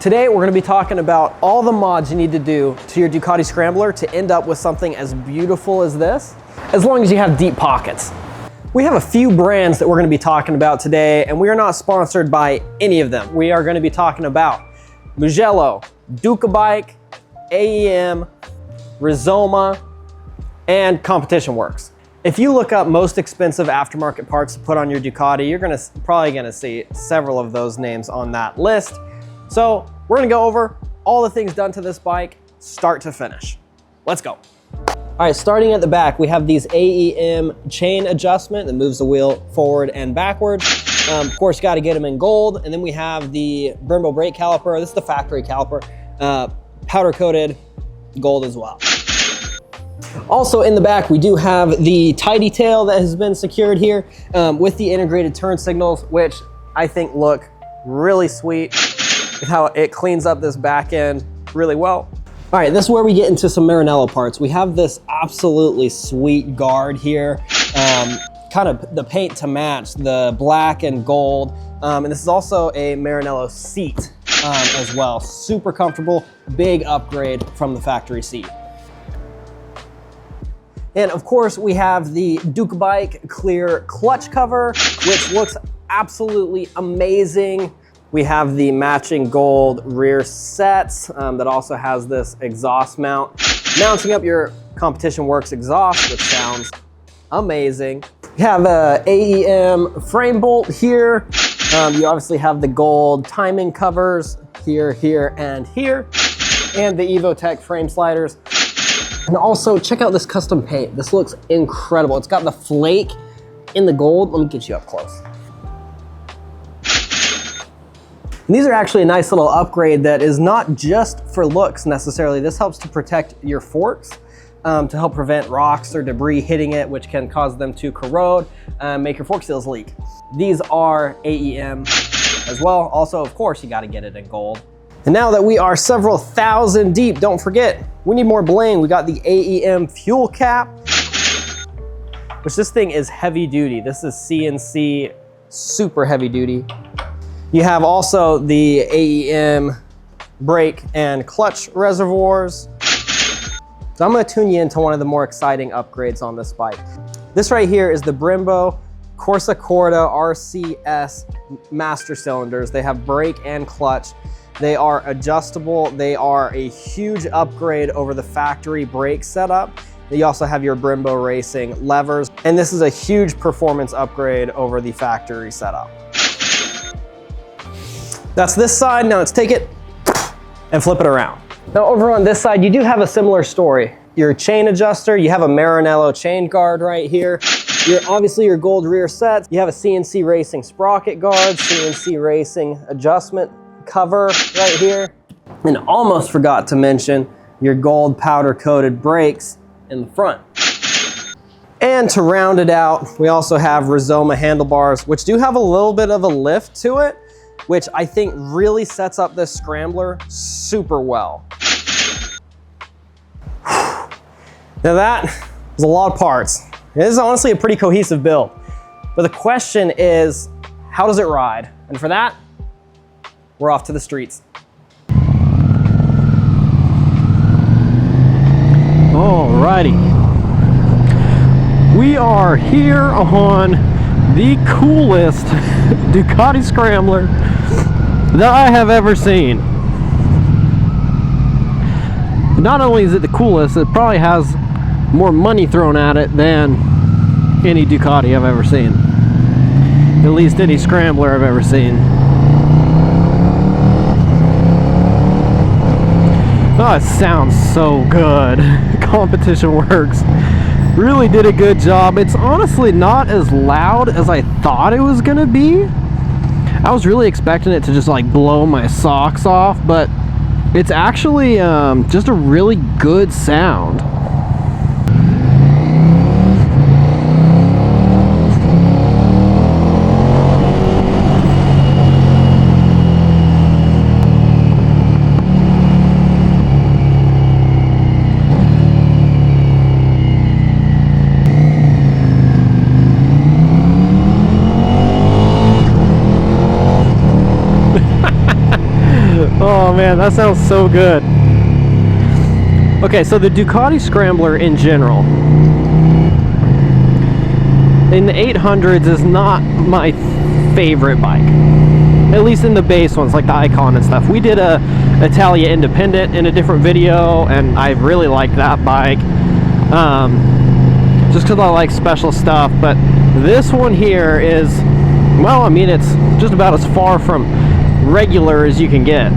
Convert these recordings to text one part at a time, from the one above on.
Today we're going to be talking about all the mods you need to do to your Ducati Scrambler to end up with something as beautiful as this, as long as you have deep pockets. We have a few brands that we're going to be talking about today, and we are not sponsored by any of them. We are going to be talking about Mugello, Ducabike, AEM, Rizoma, and Competition Works. If you look up most expensive aftermarket parts to put on your Ducati, you're probably going to see several of those names on that list. So we're gonna go over all the things done to this bike, start to finish. Let's go. All right, starting at the back, we have these AEM chain adjustment that moves the wheel forward and backwards. Of course, you gotta get them in gold. And then we have the Brembo brake caliper. This is the factory caliper, powder coated gold as well. Also in the back, we do have the tidy tail that has been secured here with the integrated turn signals, which I think look really sweet. How it cleans up this back end really well. All right, this is where we get into some Maranello parts. We have this absolutely sweet guard here, kind of the paint to match, the black and gold. And this is also a Maranello seat as well. Super comfortable, big upgrade from the factory seat. And of course, we have the Ducabike clear clutch cover, which looks absolutely amazing. We have the matching gold rear sets that also has this exhaust mount, mounting up your Competition Works exhaust, which sounds amazing. You have a AEM frame bolt here. You obviously have the gold timing covers here, here, and here, and the Evotech frame sliders. And also check out this custom paint. This looks incredible. It's got the flake in the gold. Let me get you up close. And these are actually a nice little upgrade that is not just for looks necessarily. This helps to protect your forks, to help prevent rocks or debris hitting it, which can cause them to corrode, make your fork seals leak. These are AEM as well. Also, of course, you gotta get it in gold. And now that we are several thousand deep, don't forget, we need more bling. We got the AEM fuel cap, which this thing is heavy duty. This is CNC, super heavy duty. You have also the AEM brake and clutch reservoirs. So I'm gonna tune you into one of the more exciting upgrades on this bike. This right here is the Brembo Corsa Corda RCS master cylinders. They have brake and clutch. They are adjustable. They are a huge upgrade over the factory brake setup. You also have your Brembo Racing levers. And this is a huge performance upgrade over the factory setup. That's this side. Now let's take it and flip it around. Now over on this side, you do have a similar story. Your chain adjuster, you have a Maranello chain guard right here. Obviously your gold rear sets. You have a CNC Racing sprocket guard, CNC Racing adjustment cover right here. And almost forgot to mention your gold powder coated brakes in the front. And to round it out, we also have Rizoma handlebars, which do have a little bit of a lift to it, which I think really sets up this Scrambler super well. Now that is a lot of parts. It is honestly a pretty cohesive build. But the question is, how does it ride? And for that, we're off to the streets. Alrighty. We are here on the coolest Ducati Scrambler that I have ever seen. Not only is it the coolest, it probably has more money thrown at it than any Ducati I've ever seen. At least any Scrambler I've ever seen. Oh, it sounds so good. Competition Works really did a good job. It's honestly not as loud as I thought it was gonna be. I was really expecting it to just like blow my socks off, but it's actually just a really good sound. Oh man, that sounds so good. Okay, so the Ducati Scrambler in general, in the 800s, is not my favorite bike. At least in the base ones, like the Icon and stuff. We did a Italia Independent in a different video, and I really like that bike. Just because I like special stuff. But this one here is, well, I mean, it's just about as far from regular as you can get.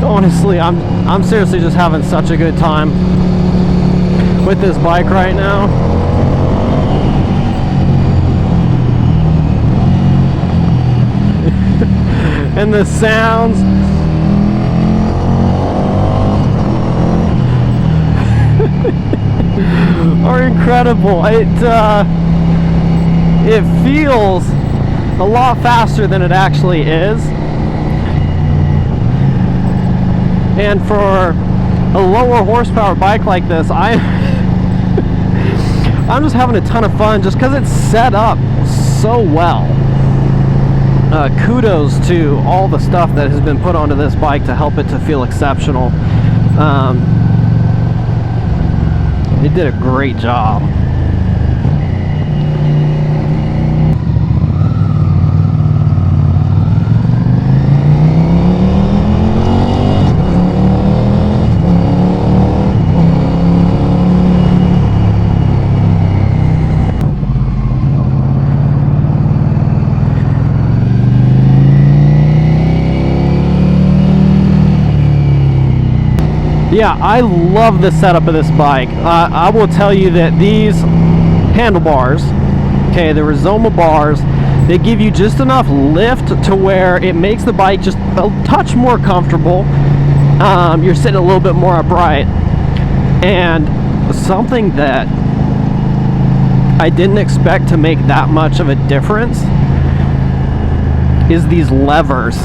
Honestly, I'm seriously just having such a good time with this bike right now. And the sounds are incredible. It feels a lot faster than it actually is. And for a lower horsepower bike like this, I'm just having a ton of fun just because it's set up so well. Kudos to all the stuff that has been put onto this bike to help it to feel exceptional. It did a great job. Yeah, I love the setup of this bike. I will tell you that these handlebars, okay, the Rizoma bars, they give you just enough lift to where it makes the bike just a touch more comfortable. You're sitting a little bit more upright. And something that I didn't expect to make that much of a difference is these levers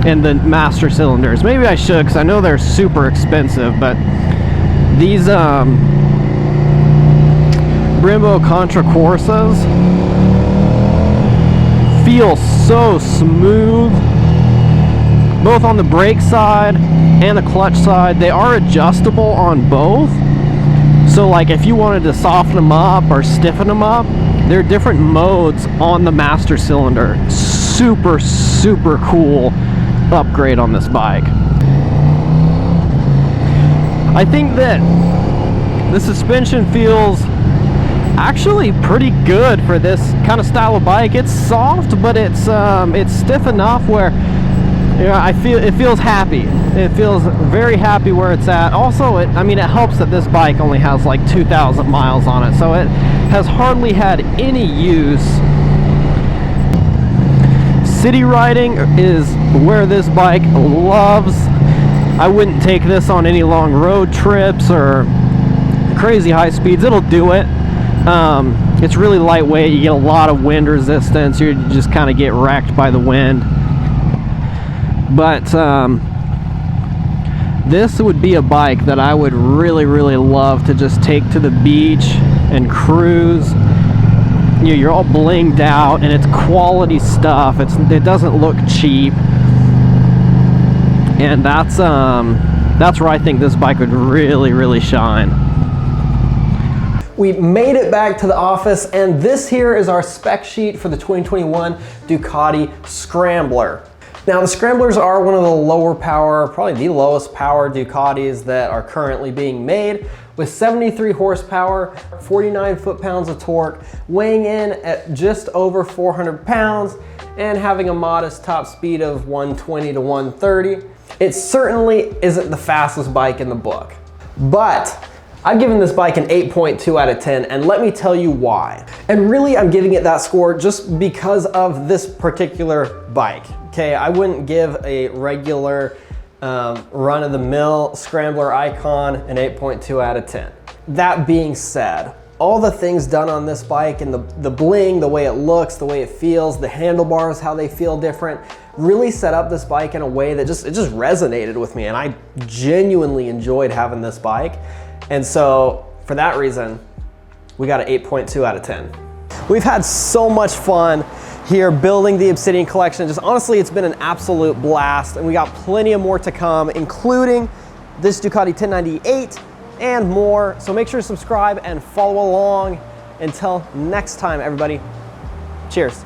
and the master cylinders. Maybe I should, because I know they're super expensive, but these Brembo Contra Corsas feel so smooth, both on the brake side and the clutch side. They are adjustable on both, so like if you wanted to soften them up or stiffen them up, there are different modes on the master cylinder. Super cool upgrade on this bike. I think that the suspension feels actually pretty good for this kind of style of bike. It's soft, but it's stiff enough where, you know, I feel it feels happy. It feels very happy where it's at. Also, I mean, it helps that this bike only has like 2,000 miles on it, so it has hardly had any use. City riding is where this bike loves. I wouldn't take this on any long road trips or crazy high speeds. It'll do it. It's really lightweight. You get a lot of wind resistance. You just kind of get wrecked by the wind. But this would be a bike that I would really love to just take to the beach and cruise. You know, you're all blinged out, and it's quality stuff. It doesn't look cheap, and that's where I think this bike would really shine. We made it back to the office, and this here is our spec sheet for the 2021 Ducati Scrambler. Now, the Scramblers are one of the lower power, probably the lowest power Ducatis that are currently being made, with 73 horsepower, 49 foot-pounds of torque, weighing in at just over 400 pounds, and having a modest top speed of 120 to 130. It certainly isn't the fastest bike in the book, but I've given this bike an 8.2 out of 10, and let me tell you why. And really, I'm giving it that score just because of this particular bike. Okay, I wouldn't give a regular run-of-the-mill Scrambler Icon an 8.2 out of 10. That being said, all the things done on this bike and the bling, the way it looks, the way it feels, the handlebars, how they feel different, really set up this bike in a way that it just resonated with me, and I genuinely enjoyed having this bike. And so for that reason, we got an 8.2 out of 10. We've had so much fun here building the Obsidian collection. Just honestly, it's been an absolute blast, and we got plenty of more to come, including this Ducati 1098 and more. So make sure to subscribe and follow along. Until next time, everybody, cheers.